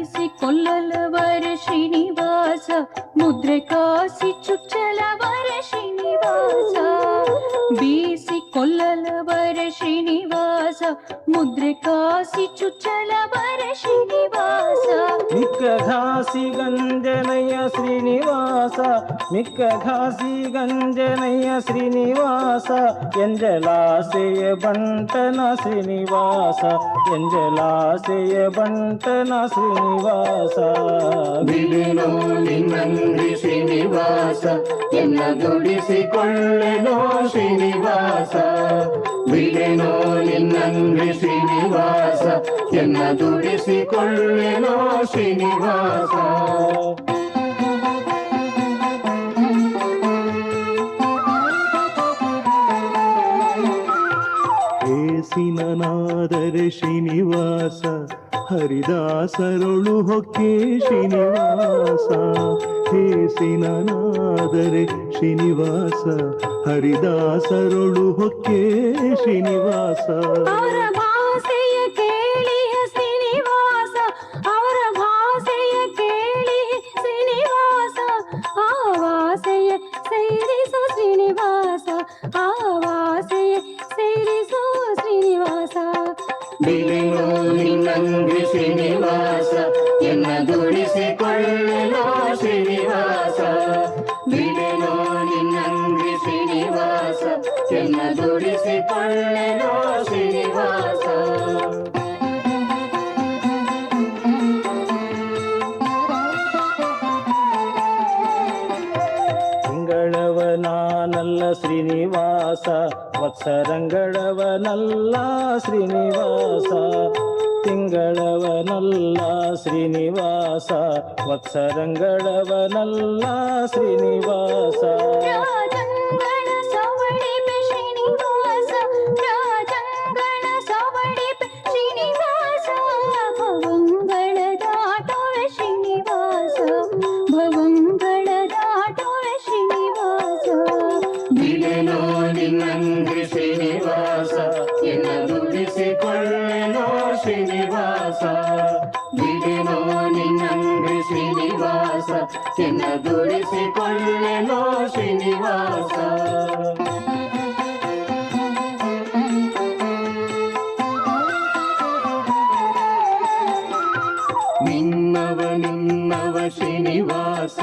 ಬೀಸಿಕೊಳ್ಳಲವರ ಶ್ರೀನಿವಾಸ ಮುದ್ರೆ ಕಾಸಿ ಚುಚ್ಚಲವರ ಶ್ರೀನಿವಾಸ ಬೀಸಿಕೊಳ್ಳಲವರ ಶ್ರೀನಿವಾಸ ಮುದ್ರೆ ಕಾಸಿ ಚುಚ್ಚಲವರ ಶ್ರೀನಿವಾಸ ಮಿಕ್ಕ ಘಾಸಿ ಗಂಜನಯ್ಯ ಶ್ರೀನಿವಾಸ ಮಿಕ್ಕ ಘಾಸಿ ಗಂಜನಯ್ಯ ಶ್ರೀನಿವಾಸ ಎಂಜಲಾಸೆಯ ಬಂಟನ ಶ್ರೀನಿವಾಸ ಎಂಜಲಾಸೆಯ ಬಂಟನ ಶ್ರೀನಿವಾಸ ಬಿಡೆನೋ ನಿನ್ನಂಗ್ರಿ ಶ್ರೀನಿವಾಸ ಎನ್ನ ದುಡಿಸಿಕೊಳ್ಳೆನೋ ಶ್ರೀನಿವಾಸ ಬಿಡೆನೋ ನಿನ್ನಂಗ್ರಿ ಶ್ರೀನಿವಾಸ ಎನ್ನ ದುಡಿಸಿಕೊಳ್ಳೆನೋ ಶ್ರೀನಿವಾಸ. ಹೇಸಿನನಾದರೆ ಶ್ರೀನಿವಾಸ ಹರಿದಾಸರೊಳು ಹೊಕ್ಕೆ ಶ್ರೀನಿವಾಸ. ಹೇಸಿನನಾದರೆ ಶ್ರೀನಿವಾಸ ಹರಿದಾಸರೊಳು ಹೊಕ್ಕೆ ಶ್ರೀನಿವಾಸ. ಅವರ ಭಾಷೆಯ ಕೇಳಿಯ ಶ್ರೀನಿವಾಸ, ಅವರ ಭಾಷೆಯ ಕೇಳಿ ಶ್ರೀನಿವಾಸ, ಆ ಭಾಷೆಯ ಸೇರಿಸು ಶ್ರೀನಿವಾಸ, ಆ ಭಾಷೆಯ ಸೇರಿಸು ಶ್ರೀನಿವಾಸ. ಬಿಡೆನೋ ನಿನ್ನಂಗೆ ಶ್ರೀನಿವಾಸ ಎನ್ನ ದುಡಿಸಿಕೊಳ್ಳೆನೋ ಶ್ರೀನಿವಾಸ. ಬಿಡೆನೋ ನಿನ್ನಂಗೆ ಶ್ರೀನಿವಾಸ ಎನ್ನ ದುಡಿಸಿಕೊಳ್ಳೆನೋ ಶ್ರೀನಿವಾಸ. ತಿಂಗಳವನಾನಲ್ಲ ಶ್ರೀನಿವಾಸ, ವತ್ಸರಂಗಳವನಲ್ಲ ಶ್ರೀನಿವಾಸ. ತಿಂಗಳವನಲ್ಲ ಶ್ರೀನಿವಾಸ, ವತ್ಸರಂಗಳವನಲ್ಲ ಶ್ರೀನಿವಾಸ. ರಾಜಂಗಳ ಸವಡಿಪೆ ಶ್ರೀನಿವಾಸ, ರಾಜಂಗಳ ಸವಡಿಪೆ ಶ್ರೀನಿವಾಸ. ಭವಂಗಳ ದಾಟುವೆ ಶ್ರೀನಿವಾಸ, ಭವಂಗಳ ದಾಟುವೆ ಶ್ರೀನಿವಾಸ. ಬಿಡೆನೋ ನಿನ್ನಂಗೆ ಶ್ರೀನಿವಾಸ ಎನ್ನ ದುಡಿಸಿಕೊಳ್ಳೆನೋ ಶ್ರೀನಿವಾಸ. ಬಿಡೆನೋ ನಿನ್ನಂಗೆ ಶ್ರೀನಿವಾಸ ಎನ್ನ ದುಡಿಸಿಕೊಳ್ಳೆನೋ ಶ್ರೀನಿವಾಸ. ನಿನ್ನವ ಶ್ರೀನಿವಾಸ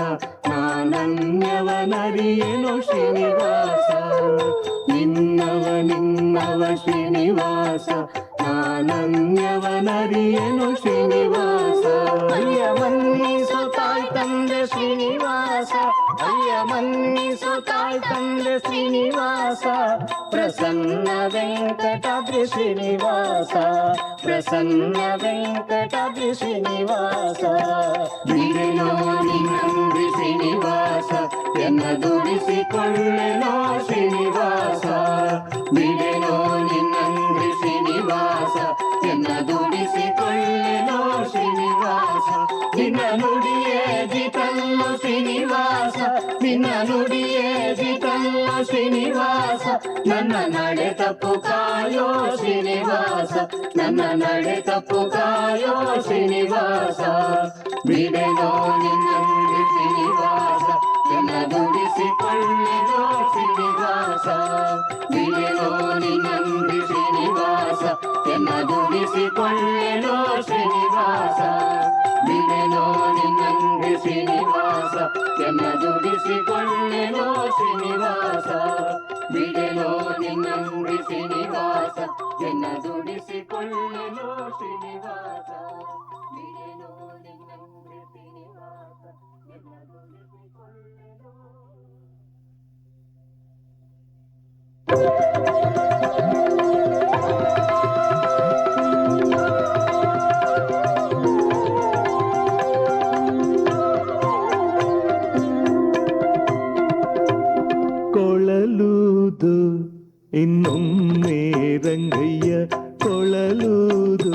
ನಾನನ್ಯವನರಿಯೇನೋ ಶ್ರೀನಿವಾಸ. ನಿನ್ನವ ಶ್ರೀನಿವಾಸ ನಾನನ್ಯವನರಿಯೇನೋ ಶ್ರೀನಿವಾಸ. ಅಯ್ಯ ಮನ್ನಿಸು ತಾಯ್ ತಂದೆ ಶ್ರೀನಿವಾಸ, ಅಯ್ಯ ಮನ್ನಿಸು ತಾಯ್ ತಂದೆ ಶ್ರೀನಿವಾಸ. ಪ್ರಸನ್ನ ವೆಂಕಟಾದ್ರಿ ಶ್ರೀನಿವಾಸ, ಪ್ರಸನ್ನ ವೆಂಕಟಾದ್ರಿ ಶ್ರೀನಿವಾಸ. ಬಿಡೆನೋ ನಿನ್ನಂಗೆ ಶ್ರೀನಿವಾಸ ಎನ್ನ ದುಡಿಸಿಕೊಳ್ಳೆನೋ ಶ್ರೀನಿವಾಸ. ಬಿಡೆನೋ ನಿನ್ನಂಗೆ ಶ್ರೀನಿವಾಸ ಎನ್ನ ದುಡಿಸಿಕೊಳ್ಳೆನೋ ಶ್ರೀನಿವಾಸ. ನಿನ್ನ ನುಡಿಯೇ ಜಿತಲ್ಲು ಶ್ರೀನಿವಾಸ, ನಿನ್ನ ನುಡಿಯೇ ಜಿತಲ್ಲು ಶ್ರೀನಿವಾಸ. ನನ್ನ ನಡೆ ತಪ್ಪು ಕಾಯೋ ಶ್ರೀನಿವಾಸ, ನನ್ನ ನಡೆ ತಪ್ಪು ಕಾಯೋ ಶ್ರೀನಿವಾಸ. ಬಿಡೆನೋ ನಿನ್ನಂಗೆ ಶ್ರೀನಿವಾಸ ಎನ್ನ ದುಡಿಸಿಕೊಳ್ಳೆನೋ ಶ್ರೀನಿವಾಸ. ಬಿಡೆನೋ ನಿನ್ನಂಗೆ ಶ್ರೀನಿವಾಸ ಎನ್ನ ದುಡಿಸಿಕೊಳ್ಳೆನೋ ಶ್ರೀನಿವಾಸ. ಬಿಡೆನೋ ನಿನ್ನಂಗೆ ಶ್ರೀನಿವಾಸ ಎನ್ನ ದುಡಿಸಿಕೊಳ್ಳೆನೋ ಶ್ರೀನಿವಾಸ. ಬಿಡೆನೋ ನಿನ್ನಂಗೆ ಶ್ರೀನಿವಾಸ ಎನ್ನ ದುಡಿಸಿಕೊಳ್ಳೆನೋ ಶ್ರೀನಿವಾಸ. ಬಿಡೆನೋ ನಿನ್ನಂಗೆ ಶ್ರೀನಿವಾಸ ಎನ್ನ ದುಡಿಸಿಕೊಳ್ಳೆನೋ. ಕೊಳಲೂದು ಇನ್ನೊಮ್ಮೆ ರಂಗಯ್ಯ, ಕೊಳಲೂದು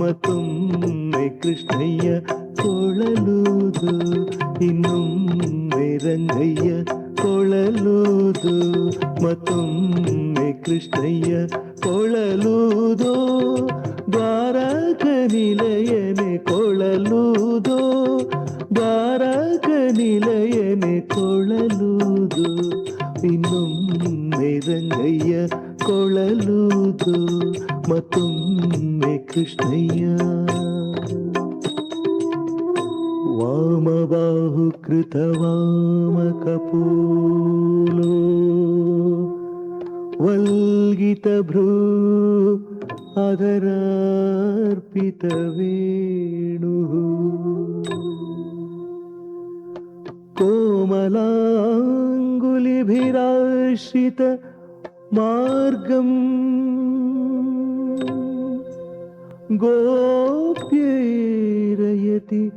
ಮತ್ತೊಮ್ಮೆ ಕೃಷ್ಣಯ್ಯ. ಕೊಳಲೂದು ಇನ್ನೊಮ್ಮೆ ರಂಗಯ್ಯ, ಕೊಳಲೂದು ಮತ್ತೊಮ್ಮೆ ಕೃಷ್ಣಯ್ಯ. ಕೊಳಲೂದೋ ದ್ವಾರಕ ನಿಲಯನೆ, ಕೊಳಲೂದೋ ದ್ವಾರಕ ನಿಲಯನೆ. ಕೊಳಲೂದು ಇನ್ನೊಮ್ಮೆ ರಂಗಯ್ಯ, ಕೊಳಲೂದು ಮತ್ತೊಮ್ಮೆ ಕೃಷ್ಣಯ್ಯ. ವಾಮಬಾಹು ಕೃತ ವಾಮ ಕಪೂಲೋ, ವಲ್ಗಿತ ಭ್ರೂ ಅದರಾರ್ಪಿತ ವೇಣು. ಕೋಮಲಾಂಗುಲಿಭಿರಾಶ್ರಿತ ಮಾರ್ಗಂ गोप्यैरयति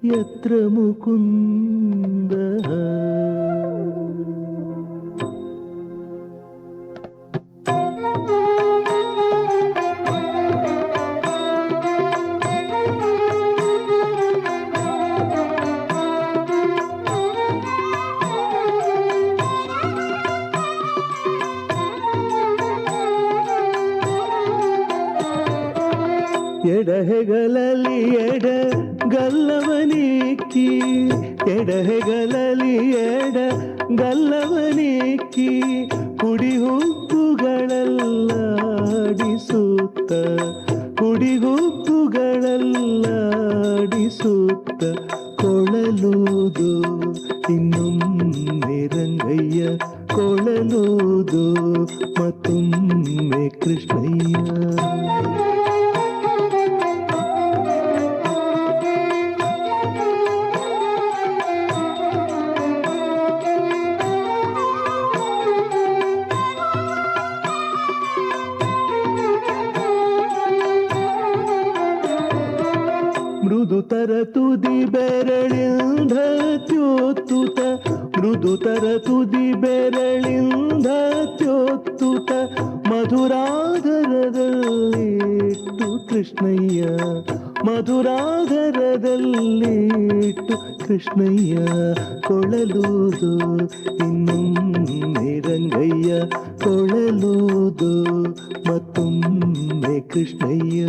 यत्र मुकुन्दः ಎಡಹೆಗಲಲಿ ಎಡಗಲ್ಲವನಿಕ್ಕಿ ಎಡಹೆಗಲಲಿ ಎಡಗಲ್ಲವನಿಕ್ಕಿ ಕುಡಿಹುಬ್ಬುಗಳಲ್ಲಾಡಿಸುತ್ತ ಕುಡಿಹುಬ್ಬುಗಳಲ್ಲಾಡಿಸುತ್ತ ಕೊಳಲುವುದು ಇನ್ನೊಮ್ಮೆ ರಂಗಯ್ಯ ಕೊಳಲುವುದು ಮತ್ತೊಮ್ಮೆ ಕೃಷ್ಣಯ್ಯ ಮೃದುತರ ತುದಿ ಬೆರಳಿಂದ ತ್ಯೋತ್ತುತ ಮೃದುತರ ತುದಿ ಬೆರಳಿಂದ ತ್ಯೋತ್ತುತ ಮಧುರಾಧರದಲ್ಲಿಟ್ಟು ಕೃಷ್ಣಯ್ಯ ಮಧುರಾಧರದಲ್ಲಿಟ್ಟು ಕೃಷ್ಣಯ್ಯ ಕೊಳಲುವುದು ಇನ್ನೊಮ್ಮೆ ರಂಗಯ್ಯ ಕೊಳಲುವುದು ಮತ್ತೊಮ್ಮೆ ಕೃಷ್ಣಯ್ಯ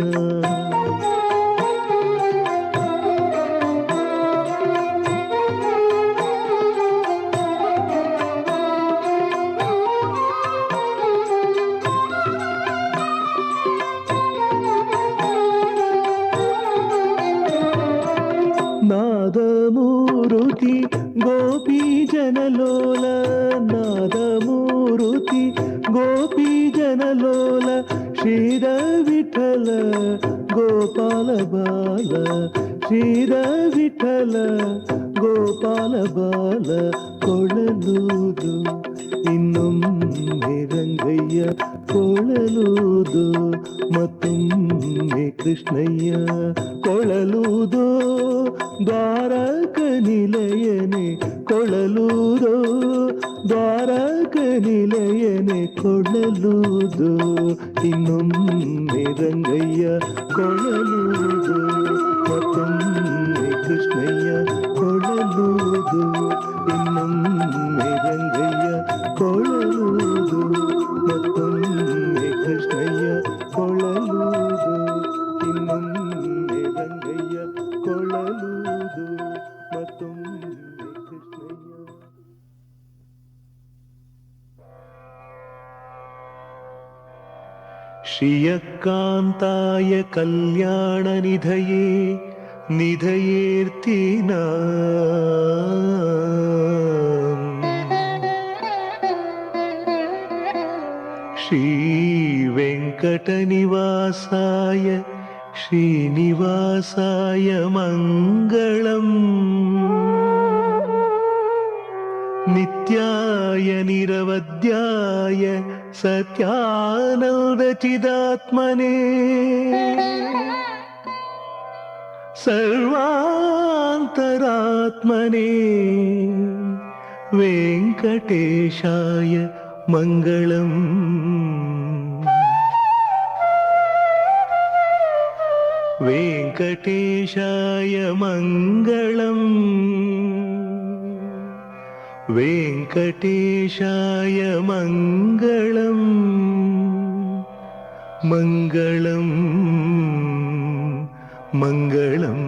ನಾದಮೂರುತಿ ಗೋಪಿ ಜನಲೋಲ ನಾದಮೂರುತಿ ಗೋಪಿ ಜನಲೋಲ ಶ್ರೀರ ವಿಠಲ ಗೋಪಾಲ ಬಾಲ ಶ್ರೀರ ವಿಠಲ ಗೋಪಾಲ ಬಾಲ ಕೊಳಲುವುದು ಇನ್ನೊಮ್ಮೆ ರಂಗಯ್ಯ ಕೊಳಲುವುದು ಮತ್ತೊಮ್ಮೆ ಕೃಷ್ಣಯ್ಯ ಕೊಳಲುವುದು ದ್ವಾರಕ ನಿಲಯನೆ ಕೊಳಲುವುದು ದ್ವಾರಕ ನಿಲಯನೆ ಕೊಳಲುವುದು ಇನ್ನೊಮ್ಮೆ ರಂಗಯ್ಯ ಕೊಳಲುವುದು ಮತ್ತೊಮ್ಮೆ ಕೃಷ್ಣಯ್ಯ ಕೊಳಲುವುದು ಇನ್ನೊಮ್ಮೆ ರಂಗಯ್ಯ ಕೊಳಲುವುದು ಮತ್ತೊಮ್ಮೆ ಕೃಷ್ಣಯ್ಯ ಕೊಳಲುವುದು ಇನ್ನೊಮ್ಮೆ ರಂಗಯ್ಯ ಕೊಳಲುವುದು ಮತ್ತೊಮ್ಮೆ ಕೃಷ್ಣಯ್ಯ ಶ್ರಿಯಕಾಂತಾಯ ಕಲ್ಯಾಣ ನಿಧಯೇ ನಿಧಯೇರ್ತಿನ ಶ್ರೀ ವೆಂಕಟನಿವಾಸಾಯ ಶ್ರೀನಿವಾಸಾಯ ಮಂಗಳಂ ನಿತ್ಯಾಯ ನಿರವಧ್ಯಾಯ ಸತ್ಯಾನಂದಚಿದಾತ್ಮನೇ ಸರ್ವಾಂತರಾತ್ಮನೇ ವೆಂಕಟೇಶಾಯ ಮಂಗಳಂ ವೆಂಕಟೇಶಾಯ ಮಂಗಳಂ ವೆಂಕಟೇಶಾಯ ಮಂಗಳಂ ಮಂಗಳಂ ಮಂಗಳಂ